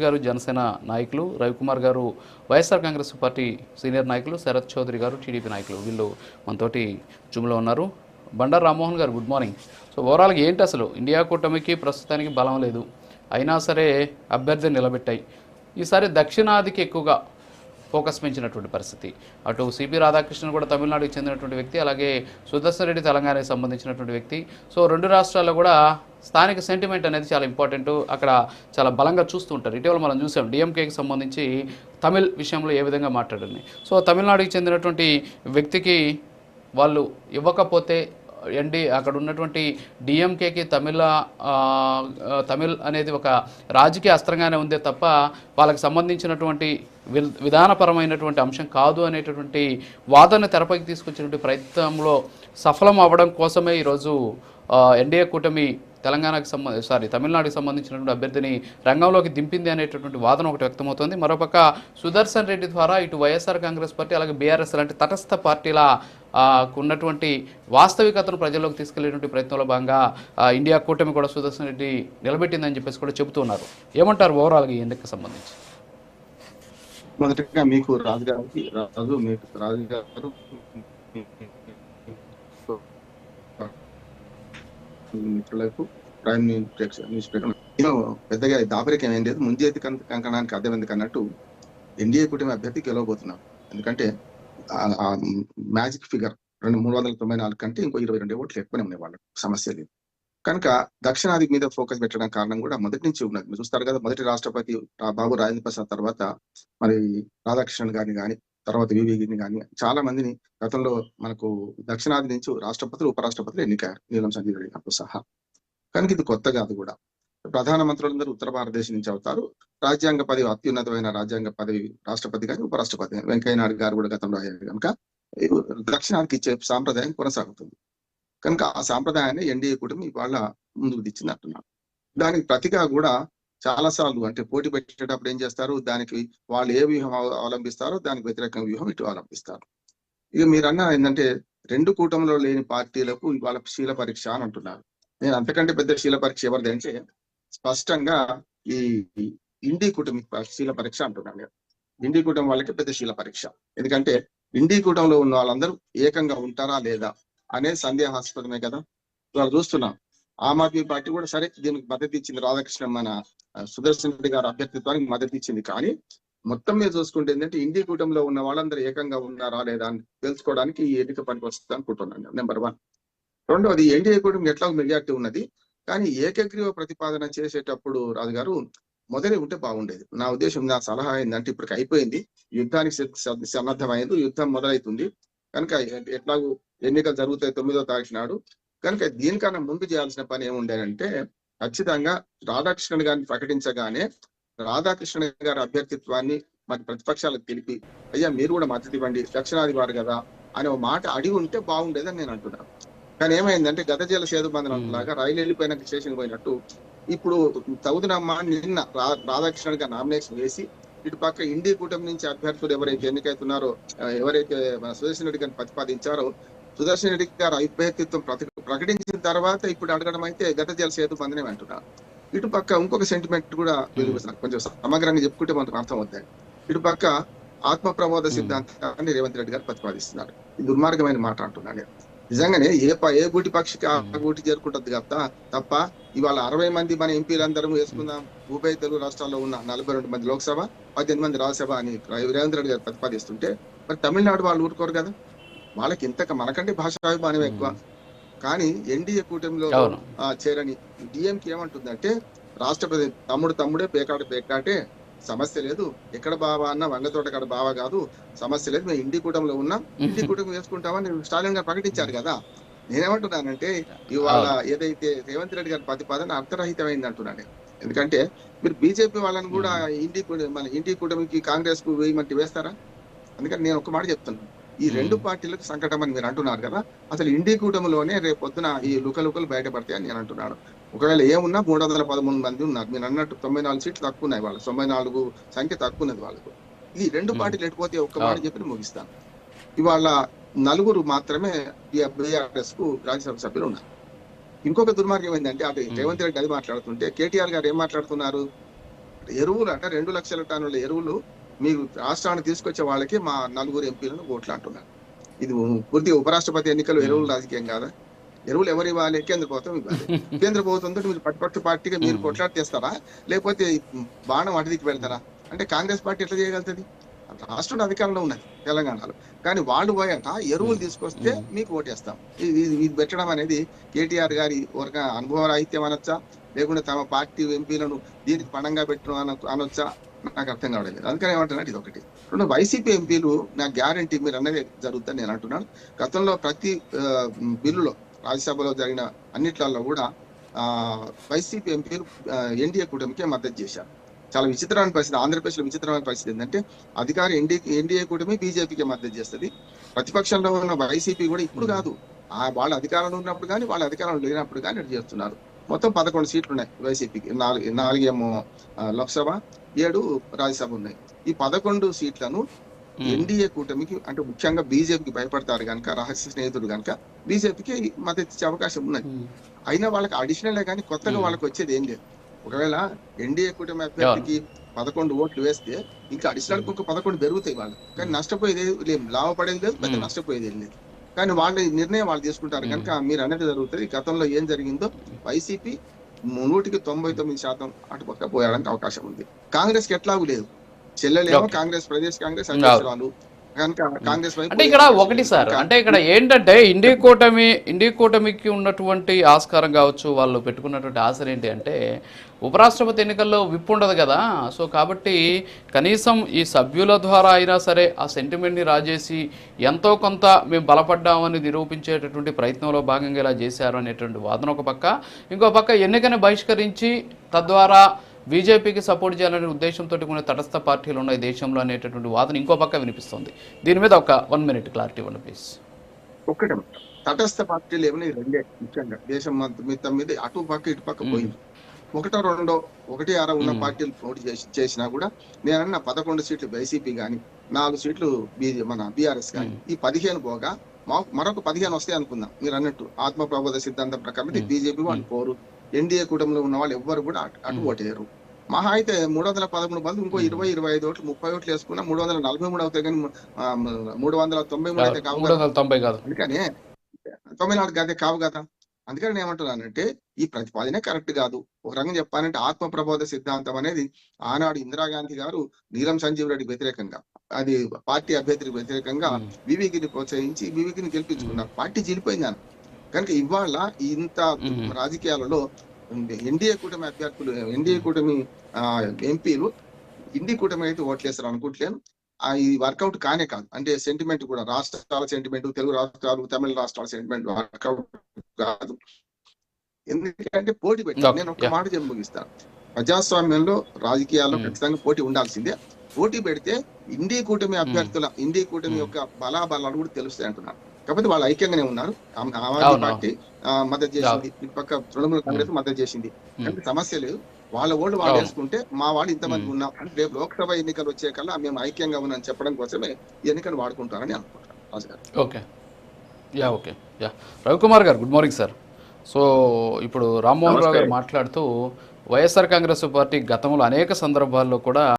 గారు జనసేన నాయకులు, రవికుమార్ గారు వైఎస్ఆర్ కాంగ్రెస్ పార్టీ సీనియర్ నాయకులు, శరత్ చౌదరి గారు టీడీపీ నాయకులు, వీళ్ళు మనతోటి జూమ్లో ఉన్నారు. బండారు రామ్మోహన్ గారు గుడ్ మార్నింగ్. సో ఓవరాల్గా ఏంటి అసలు ఇండియా కూటమికి ప్రస్తుతానికి బలం లేదు, అయినా సరే అభ్యర్థిని నిలబెట్టాయి. ఈసారి దక్షిణాదికి ఎక్కువగా ఫోకస్ పెంచినటువంటి పరిస్థితి. అటు సిపి రాధాకృష్ణన్ కూడా తమిళనాడుకి చెందినటువంటి వ్యక్తి, అలాగే సుదర్శన్ రెడ్డి తెలంగాణకి సంబంధించినటువంటి వ్యక్తి. సో రెండు రాష్ట్రాల్లో కూడా స్థానిక సెంటిమెంట్ అనేది చాలా ఇంపార్టెంట్, అక్కడ చాలా బలంగా చూస్తూ ఉంటారు. ఇటీవల మనం చూసాం డిఎంకేకి సంబంధించి తమిళ్ విషయంలో ఏ విధంగా మాట్లాడండి. సో తమిళనాడుకి చెందినటువంటి వ్యక్తికి వాళ్ళు ఇవ్వకపోతే అక్కడ ఉన్నటువంటి డిఎంకేకి తమిళ్ అనేది ఒక రాజకీయ అస్త్రంగానే ఉందే తప్ప వాళ్ళకి సంబంధించినటువంటి విధానపరమైనటువంటి అంశం కాదు అనేటటువంటి వాదన తెరపైకి తీసుకొచ్చినటువంటి ప్రయత్నంలో సఫలం అవ్వడం కోసమే ఈరోజు ఎన్డీఏ కూటమి తమిళనాడుకి సంబంధించినటువంటి అభ్యర్థిని రంగంలోకి దింపింది అనేటటువంటి వాదన ఒకటి వ్యక్తమవుతుంది. మరోపక్క సుదర్శన్ రెడ్డి ద్వారా ఇటు వైఎస్ఆర్ కాంగ్రెస్ పార్టీ అలాగే బీఆర్ఎస్ లాంటి తటస్థ పార్టీల ఉన్నటువంటి వాస్తవికతను ప్రజల్లోకి తీసుకెళ్లేటువంటి ప్రయత్నంలో భాగంగా ఇండియా కూటమి కూడా సుదర్శన్ రెడ్డి నిలబెట్టిందని చెప్పేసి కూడా చెబుతున్నారు. ఏమంటారు ఓవరాల్గా ఈ ఎన్నికకు సంబంధించి? మొదటగా మీకు రాజు గారు మిత్రులకు ప్రైమ్ న్యూస్ పెద్దగా దాపరికం ఏం లేదు. ముంజేతి కంకణానికి అర్థం ఎందుకు అన్నట్టు ఎన్డీఏ కూటమి అభ్యర్థి గెలవబోతున్నారు. ఎందుకంటే మ్యాజిక్ ఫిగర్ 394 కంటే ఇంకో 22 ఓట్లు ఎక్కువనే ఉన్నాయి, వాళ్ళకి సమస్య లేదు. కనుక దక్షిణాది మీద ఫోకస్ పెట్టడం కారణం కూడా మొదటి నుంచి ఉన్నది. మీరు చూస్తారు కదా, మొదటి రాష్ట్రపతి బాబు రాజేంద్ర ప్రసాద్ తర్వాత మరి రాధాకృష్ణన్ గారిని కానీ, తర్వాత వివిని కానీ చాలా మందిని గతంలో మనకు దక్షిణాది నుంచి రాష్ట్రపతులు ఉపరాష్ట్రపతులు ఎన్నికయ్యారు, నీలం సంజీవ్ రెడ్డి గారితో సహా. కనుక ఇది కొత్త కాదు కూడా. ప్రధానమంత్రులందరూ ఉత్తర భారతదేశం నుంచి అవుతారు. రాజ్యాంగ పదవి, అత్యున్నతమైన రాజ్యాంగ పదవి రాష్ట్రపతి కానీ ఉపరాష్ట్రపతి కానీ, వెంకయ్యనాయుడు గారు కూడా గతంలో అయ్యారు. కనుక దక్షిణాదికి ఇచ్చే సాంప్రదాయం కొనసాగుతుంది. కనుక ఆ సాంప్రదాయాన్ని ఎన్డీఏ కూటమి వాళ్ళ ముందుకు తెచ్చింది అంటున్నారు. దానికి ప్రతిగా కూడా చాలా సార్లు అంటే పోటీ పెట్టేటప్పుడు ఏం చేస్తారు, దానికి వాళ్ళు ఏ వ్యూహం అవలంబిస్తారో దానికి వ్యతిరేక వ్యూహం ఇటు అవలంబిస్తారు. ఇక మీరు అన్న ఏంటంటే రెండు కూటమిలో లేని పార్టీలకు ఇవాళ శీల పరీక్ష అని అంటున్నారు. నేను అంతకంటే పెద్ద శీల పరీక్ష ఎవరిది అంటే స్పష్టంగా ఈ ఇండి కూటమి శీల పరీక్ష అంటున్నాను. ఇండి కూటమి వాళ్ళకి పెద్ద శీల పరీక్ష. ఎందుకంటే ఇండి కూటమిలో ఉన్న వాళ్ళందరూ ఏకంగా ఉంటారా లేదా అనేది సందేహాస్పదమే కదా. ఇవాళ చూస్తున్నాం ఆమ్ ఆద్మీ పార్టీ కూడా సరే దీనికి మద్దతు ఇచ్చింది, రాధాకృష్ణ మన సుదర్శన్ రెడ్డి గారి అభ్యర్థిత్వానికి మద్దతు ఇచ్చింది. కానీ మొత్తం మీద చూసుకుంటే ఏంటంటే ఇండి కూటమిలో ఉన్న వాళ్ళందరూ ఏకంగా ఉన్నారా లేదా అని తెలుసుకోవడానికి ఈ ఎన్నిక పనికి వస్తుంది అనుకుంటున్నాను. నెంబర్ 1. రెండవది, ఎన్డీఏ కూటమికి ఎట్లా మెజార్టీ ఉన్నది, కానీ ఏకగ్రీవ ప్రతిపాదన చేసేటప్పుడు రాజుగారు మొదలై ఉంటే బాగుండేది. నా ఉద్దేశం, నా సలహా ఏంటంటే ఇప్పటికి అయిపోయింది, యుద్ధానికి సన్నద్ధమైంది, యుద్ధం మొదలవుతుంది. కనుక ఎట్లాగూ ఎన్నికలు జరుగుతాయి 9వ తారీఖు నాడు. కనుక దీనికన్నా ముందు చేయాల్సిన పని ఏముండేనంటే ఖచ్చితంగా రాధాకృష్ణన్ గారిని ప్రకటించగానే రాధాకృష్ణ గారి అభ్యర్థిత్వాన్ని మరి ప్రతిపక్షాలకు తెలిపి, అయ్యా మీరు కూడా మద్దతు ఇవ్వండి, దక్షిణాది వారు కదా అనే ఒక మాట అడిగి ఉంటే బాగుండేదని నేను అంటున్నాను. కానీ ఏమైందంటే గత జల సేతు బంధనం లాగా రైలు వెళ్ళిపోయినాక స్టేషన్ పోయినట్టు ఇప్పుడు తగుదనమ్మా నిన్న రాధాకృష్ణన్ గారు నామినేషన్ వేసి ఇటు పక్క ఇండి కూటమి నుంచి అభ్యర్థులు ఎవరైతే ఎన్నికైతున్నారో, ఎవరైతే సుదర్శన్ రెడ్డి గారిని ప్రతిపాదించారో, సుదర్శన్ రెడ్డి గారు అభ్యర్థిత్వం ప్రకటించిన తర్వాత ఇప్పుడు అడగడం అయితే గత జల సేతు బంధనం అంటున్నారు. ఇటు పక్క ఇంకొక సెంటిమెంట్ కూడా కొంచెం సమగ్రంగా చెప్పుకుంటే మనకు అర్థం అవుతాయి. ఇటు పక్క ఆత్మ ప్రబోధ సిద్ధాంతాన్ని రేవంత్ రెడ్డి గారు ప్రతిపాదిస్తున్నారు. ఇది దుర్మార్గమైన మాట అంటున్నాను. నిజంగానే ఏ గూటి పక్షికి ఆ గూటి చేరుకుంటుంది కదా తప్ప ఇవాళ 60 మంది మన ఎంపీలందరం వేసుకుందాం, ఉభయ తెలుగు రాష్ట్రాల్లో ఉన్న 42 మంది లోక్సభ, 18 మంది రాజ్యసభ అని రేవంత్ రెడ్డి గారు ప్రతిపాదిస్తుంటే మరి తమిళనాడు వాళ్ళు ఊరుకోరు కదా. వాళ్ళకి మనకంటే భాషాభిమానం ఎక్కువ. కానీ ఎన్డీఏ కూటమిలో చేరని డిఎంకి ఏమంటుందంటే రాష్ట్రపతి తమ్ముడే పేకాటే సమస్య లేదు, ఎక్కడ బావా అన్న వంగతోట కాడ బావా కాదు సమస్య లేదు, మేము ఇండి కూటమిలో ఉన్నాం, ఇండి కూటమి వేసుకుంటామని స్టాలిన్ గారు ప్రకటించారు కదా. నేనేమంటున్నానంటే ఇవాళ ఏదైతే రేవంత్ రెడ్డి గారి ప్రతిపాదన అర్థరహితమైంది అంటున్నాను. ఎందుకంటే మీరు బీజేపీ వాళ్ళని కూడా మన ఇండి కూటమికి కాంగ్రెస్ కు వేయమంటే వేస్తారా? అందుకని నేను ఒక మాట చెప్తున్నాను, ఈ రెండు పార్టీలకు సంకటం అని మీరు అంటున్నారు కదా, అసలు ఇండి కూటమిలోనే రేపు పొద్దున ఈ లుకలుకలు బయటపడతాయని నేను అంటున్నాను. ఒకవేళ ఏమున్నా 313 మంది ఉన్నారు, మీరు అన్నట్టు 94 సీట్లు తక్కువ ఉన్నాయి, వాళ్ళకి 94 సంఖ్య తక్కువ ఉన్నది వాళ్ళకు. ఈ రెండు పార్టీలు ఎటుపోతే ఒక్క మాట చెప్పి ముగిస్తాను. ఇవాళ 4 మాత్రమే బీఆర్ఎస్ కు రాజ్యసభ సభ్యులు ఉన్నారు. ఇంకొక దుర్మార్గం ఏంటంటే అటు రేవంత్ రెడ్డి అది మాట్లాడుతుంటే కేటీఆర్ గారు ఏం మాట్లాడుతున్నారు, ఎరువులు అంటే 2 లక్షల టన్నుల ఎరువులు మీకు రాష్ట్రానికి తీసుకొచ్చే వాళ్ళకి మా 4 ఎంపీలను ఓట్లు అంటున్నారు. ఇది పూర్తిగా ఉపరాష్ట్రపతి ఎన్నికలు ఎరువులు రాజకీయం కాదా? ఎరువులు ఎవరు ఇవ్వాలి? కేంద్ర ప్రభుత్వం ఇవ్వాలి. కేంద్ర ప్రభుత్వంతో మీరు ప్రతిపక్ష పార్టీగా మీరు కొట్లాడితేస్తారా, లేకపోతే బాణం అటుదికి పెడతారా? అంటే కాంగ్రెస్ పార్టీ ఎట్లా చేయగలుగుతుంది? రాష్ట్రంలో అధికారంలో ఉన్నది తెలంగాణలో, కానీ వాళ్ళు పోయాక ఎరువులు తీసుకొస్తే మీకు ఓటేస్తాం. ఇది పెట్టడం అనేది కేటీఆర్ గారి ఒక అనుభవ రాహిత్యం అనొచ్చా, లేకుంటే తమ పార్టీ ఎంపీలను దీనికి పణంగా పెట్టడం అనొచ్చా? నాకు అర్థం కావడం లేదు. అందుకని ఏమంటున్నాను, ఇది ఒకటి. రెండు, వైసీపీ ఎంపీలు నాకు గ్యారంటీ మీరు అన్నది జరుగుతుందని నేను అంటున్నాను. గతంలో ప్రతి బిల్లులో రాజ్యసభలో జరిగిన అన్నిట్లలో కూడా వైసీపీ ఎంపీలు ఎన్డీఏ కూటమికే మద్దతు చేశారు. చాలా విచిత్రమైన పరిస్థితి. ఆంధ్రప్రదేశ్ లో విచిత్రమైన పరిస్థితి ఏంటంటే అధికార ఎన్డీఏ కూటమి బీజేపీకి మద్దతు చేస్తుంది. ప్రతిపక్షంలో ఉన్న వైసీపీ కూడా ఇప్పుడు కాదు, వాళ్ళ అధికారంలో ఉన్నప్పుడు కానీ వాళ్ళ అధికారంలో లేనప్పుడు కానీ ఇటు చేస్తున్నారు. మొత్తం 11 సీట్లు ఉన్నాయి వైసీపీకి. 4 ఏమో లోక్సభ, 7 రాజ్యసభ ఉన్నాయి. ఈ 11 సీట్లను ఎన్డీఏ కూటమికి, అంటే ముఖ్యంగా బీజేపీకి భయపడతారు కనుక, రహస్య స్నేహితుడు కనుక బీజేపీకి మద్దతు ఇచ్చే అవకాశం ఉన్నది. అయినా వాళ్ళకి అడిషనల్ కానీ కొత్తగా వాళ్ళకి వచ్చేది ఏం లేదు. ఒకవేళ ఎన్డీఏ కూటమి అభ్యర్థికి 11 ఓట్లు వేస్తే ఇంకా అడిషనల్ ఒక 11 పెరుగుతాయి వాళ్ళు, కానీ నష్టపోయేది లేదు, లాభపడేది లేదు, పెద్ద నష్టపోయేది ఏం లేదు. కానీ వాళ్ళ నిర్ణయం వాళ్ళు తీసుకుంటారు కనుక మీరు అనేది జరుగుతుంది. గతంలో ఏం జరిగిందో వైసీపీ 100% అటుపక్క పోయడానికి అవకాశం ఉంది. కాంగ్రెస్ కి ఎట్లాగూ లేదు. చెల్లెలేమో కాంగ్రెస్, ప్రదేశ్ కాంగ్రెస్ అధ్యక్షురాలు కనుక కాంగ్రెస్ వైపు. అంటే ఇక్కడ ఒకటి సార్, అంటే ఇక్కడ ఏంటంటే ఇండియా కూటమికి ఉన్నటువంటి ఆస్కారం కావచ్చు, వాళ్ళు పెట్టుకున్నటువంటి ఆశలు ఏంటి అంటే ఉపరాష్ట్రపతి ఎన్నికల్లో విప్ ఉండదు కదా. సో కాబట్టి కనీసం ఈ సభ్యుల ద్వారా అయినా సరే ఆ సెంటిమెంట్ని రాజేసి ఎంతో కొంత మేము బలపడ్డామని నిరూపించేటటువంటి ప్రయత్నంలో భాగంగా ఇలా చేశారు అనేటువంటి వాదన ఒక పక్క, ఇంకో పక్క ఎన్నికని బహిష్కరించి తద్వారా బీజేపీకి సపోర్ట్ చేయాలనే ఉద్దేశంతో కొన్ని తటస్థ పార్టీలు ఉన్నాయి దేశంలో అనేటటువంటి వాదన ఇంకో పక్క వినిపిస్తుంది. దీని మీద ఒక 1 మినిట్ క్లారిటీ ఇవ్వండి ప్లీజ్. ఒక్కటే తటస్థ పార్టీలు ఏమైనా రెండే ముఖ్యంగా దేశం మొత్తం మీద అటు పక్క ఇటు పక్క పోయింది. 1, 2, 1, 6 ఉన్న పార్టీలు పోటీ చేసినా కూడా నేనన్న 11 సీట్లు వైసీపీ కానీ 4 సీట్లు మన బీఆర్ఎస్ కానీ, ఈ 15 పోగా మరొక 15 వస్తాయి అనుకుందాం. మీరు అన్నట్టు ఆత్మ ప్రబోధ సిద్ధాంతం ప్రకారం బీజేపీ వాళ్ళు పోరు, ఎన్డీఏ కూటమిలో ఉన్న వాళ్ళు ఎవ్వరు కూడా అటు ఓటేయరు. మహా అయితే 313 మంది ఇంకో 20-25 ఓట్లు 30 ఓట్లు వేసుకున్నా 343 అవుతాయి, కానీ 393 అయితే కావు కదా. అందుకనే 94 గదే కావు కదా. అందుకని నేను ఏమంటున్నానంటే ఈ ప్రతిపాదనే కరెక్ట్ కాదు. ఒక రకంగా చెప్పాలంటే ఆత్మ ప్రబోధ సిద్ధాంతం అనేది ఆనాడు ఇందిరాగాంధీ గారు నీలం సంజీవ్ రెడ్డి వ్యతిరేకంగా, అది పార్టీ అభ్యర్థికి వ్యతిరేకంగా వివికిని ప్రోత్సహించి వివికిని గెలిపించుకున్నారు. పార్టీ చీలిపోయింది కనుక ఇవాళ ఇంత రాజకీయాలలో ఎన్డీఏ కూటమి అభ్యర్థులు, ఎన్డీఏ కూటమి ఎంపీలు ఇండి కూటమి అయితే ఓట్లేస్తారు అనుకుంటలేను. ఇది వర్కౌట్ కానే కాదు. అంటే సెంటిమెంట్ కూడా రాష్ట్రాల సెంటిమెంట్, తెలుగు రాష్ట్రాలు, తమిళ రాష్ట్రాల సెంటిమెంట్ వర్కౌట్ కాదు. ఎందుకంటే పోటీ పెట్టారు. నేను ఒక మాట చెప్పి ముగిస్తాను. ప్రజాస్వామ్యంలో రాజకీయాల్లో ఖచ్చితంగా పోటీ ఉండాల్సిందే. పోటీ పెడితే ఇండి కూటమి అభ్యర్థుల, ఇండి కూటమి యొక్క బలాబలాలు కూడా తెలుస్తాయి అంటున్నారు. కాకపోతే వాళ్ళు ఐక్యంగానే ఉన్నారు. ఆమ్ ఆద్మీ పార్టీ మద్దతు చేసింది, ఇటు పక్క తృణమూల కాంగ్రెస్ మద్దతు చేసింది. అంటే సమస్య లేదు. వాళ్ళ ఓళ్ళు వాళ్ళు వేసుకుంటే మా వాళ్ళు ఇంతమంది ఉన్నాం అంటే రేపు లోక్సభ ఎన్నికలు వచ్చే కల్లా మేము ఐక్యంగా ఉన్నామని చెప్పడం కోసమే ఎన్నికలు వాడుకుంటారని అనుకుంటారు. రాజు గారు ఓకే. రవికుమార్ గారు గుడ్ మార్నింగ్ సార్. సో ఇప్పుడు రామ్మోహన్ రావు గారు మాట్లాడుతూ వైఎస్ఆర్ కాంగ్రెస్ పార్టీ గతంలో అనేక సందర్భాల్లో కూడా